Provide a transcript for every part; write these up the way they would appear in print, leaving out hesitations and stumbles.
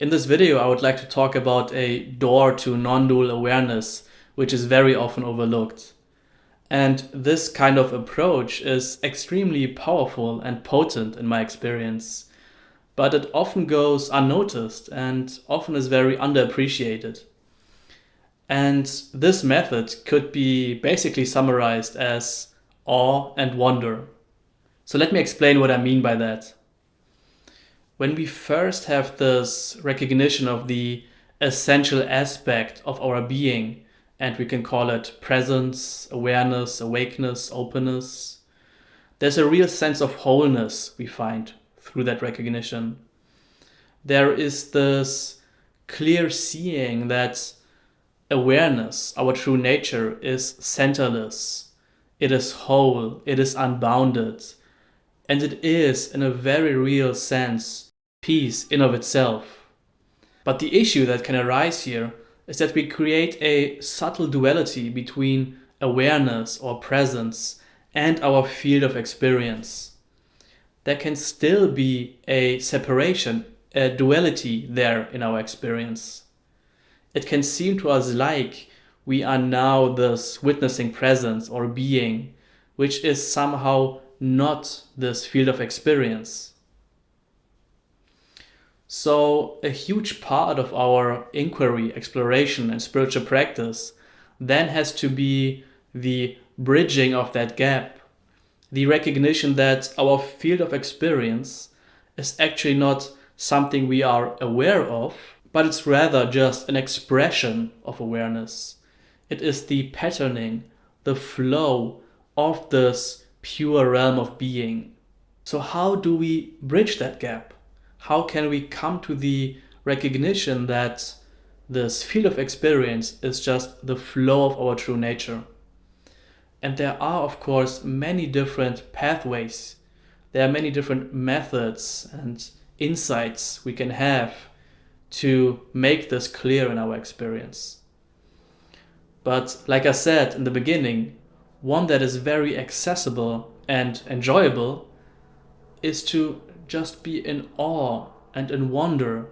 In this video, I would like to talk about a door to non-dual awareness, which is very often overlooked. And this kind of approach is extremely powerful and potent in my experience, but it often goes unnoticed and often is very underappreciated. And this method could be basically summarized as awe and wonder. So let me explain what I mean by that. When we first have this recognition of the essential aspect of our being, and we can call it presence, awareness, awakeness, openness, there's a real sense of wholeness we find through that recognition. There is this clear seeing that awareness, our true nature, is centerless, it is whole, it is unbounded, and it is, in a very real sense, peace in of itself. But the issue that can arise here is that we create a subtle duality between awareness or presence and our field of experience. There can still be a separation, a duality there in our experience. It can seem to us like we are now this witnessing presence or being, which is somehow not this field of experience. So, a huge part of our inquiry, exploration, and spiritual practice then has to be the bridging of that gap, the recognition that our field of experience is actually not something we are aware of, but it's rather just an expression of awareness. It is the patterning, the flow of this pure realm of being. So, how do we bridge that gap? How can we come to the recognition that this field of experience is just the flow of our true nature? And there are, of course, many different pathways. There are many different methods and insights we can have to make this clear in our experience. But like I said in the beginning, one that is very accessible and enjoyable is to just be in awe and in wonder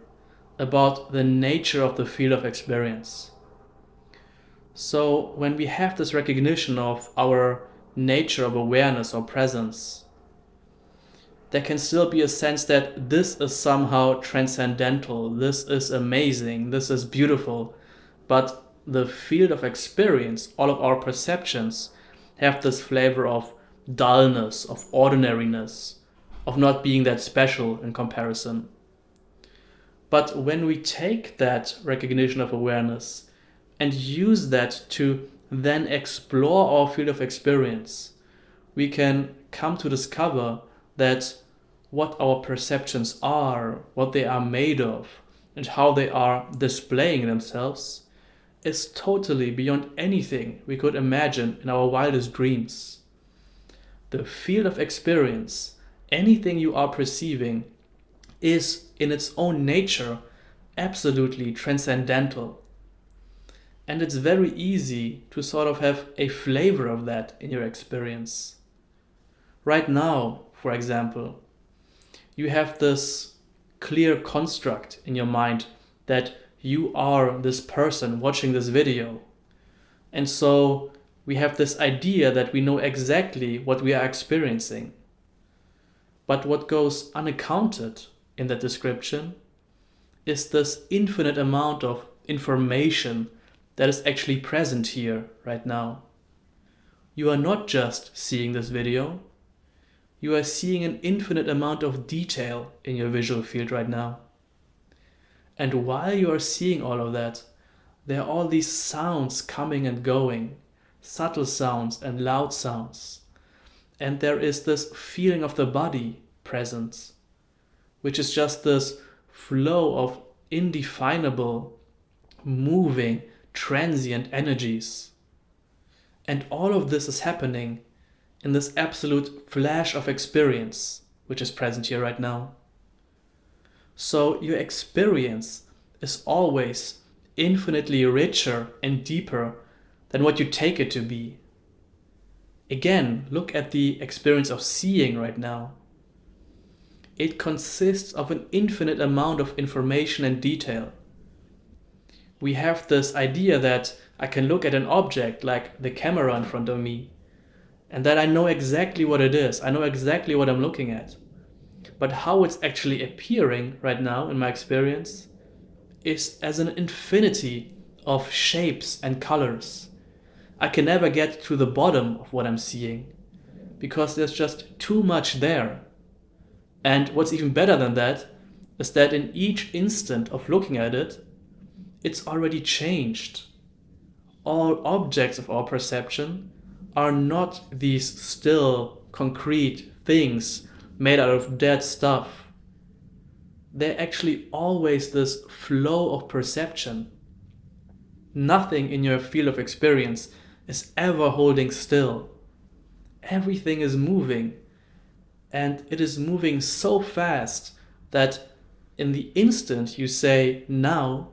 about the nature of the field of experience. So when we have this recognition of our nature of awareness or presence, there can still be a sense that this is somehow transcendental, this is amazing, this is beautiful, but the field of experience, all of our perceptions, have this flavor of dullness, of ordinariness, of not being that special in comparison. But when we take that recognition of awareness and use that to then explore our field of experience, we can come to discover that what our perceptions are, what they are made of, and how they are displaying themselves is totally beyond anything we could imagine in our wildest dreams. The field of experience, anything you are perceiving, is in its own nature absolutely transcendental. And it's very easy to sort of have a flavor of that in your experience. Right now, for example, you have this clear construct in your mind that you are this person watching this video. And so we have this idea that we know exactly what we are experiencing. But what goes unaccounted in that description is this infinite amount of information that is actually present here right now. You are not just seeing this video, you are seeing an infinite amount of detail in your visual field right now. And while you are seeing all of that, there are all these sounds coming and going, subtle sounds and loud sounds. And there is this feeling of the body present, which is just this flow of indefinable, moving, transient energies. And all of this is happening in this absolute flash of experience, which is present here right now. So your experience is always infinitely richer and deeper than what you take it to be. Again, look at the experience of seeing right now. It consists of an infinite amount of information and detail. We have this idea that I can look at an object like the camera in front of me, and that I know exactly what it is. I know exactly what I'm looking at. But how it's actually appearing right now in my experience is as an infinity of shapes and colors. I can never get to the bottom of what I'm seeing because there's just too much there. And what's even better than that is that in each instant of looking at it, it's already changed. All objects of our perception are not these still, concrete things made out of dead stuff. They're actually always this flow of perception. Nothing in your field of experience is ever holding still. Everything is moving, and it is moving so fast that in the instant you say now,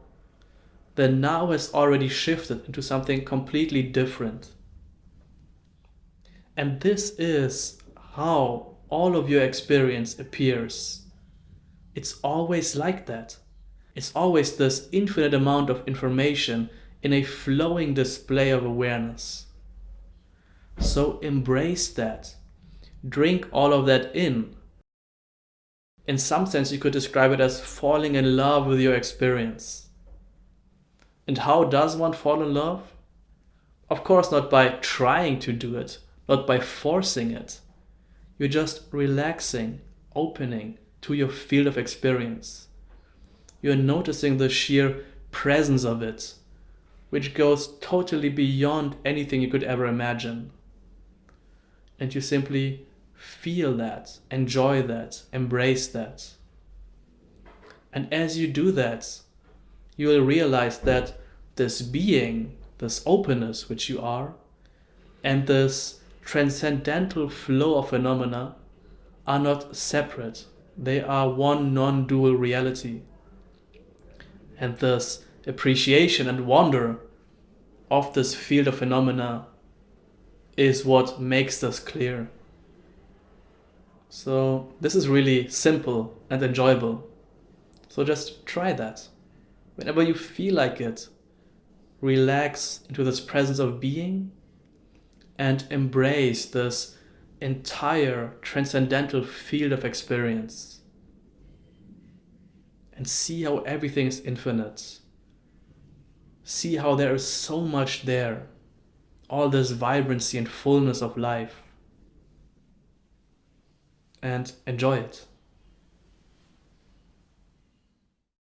the now has already shifted into something completely different. And this is how all of your experience appears. It's always like that. It's always this infinite amount of information in a flowing display of awareness. So embrace that. Drink all of that in. In some sense, you could describe it as falling in love with your experience. And how does one fall in love? Of course, not by trying to do it, not by forcing it. You're just relaxing, opening to your field of experience. You're noticing the sheer presence of it, which goes totally beyond anything you could ever imagine. And you simply feel that, enjoy that, embrace that. And as you do that, you will realize that this being, this openness which you are, and this transcendental flow of phenomena are not separate. They are one non-dual reality. And this appreciation and wonder of this field of phenomena is what makes this clear. So this is really simple and enjoyable. So just try that. Whenever you feel like it, relax into this presence of being and embrace this entire transcendental field of experience. And see how everything is infinite. See how there is so much there. All this vibrancy and fullness of life. And enjoy it.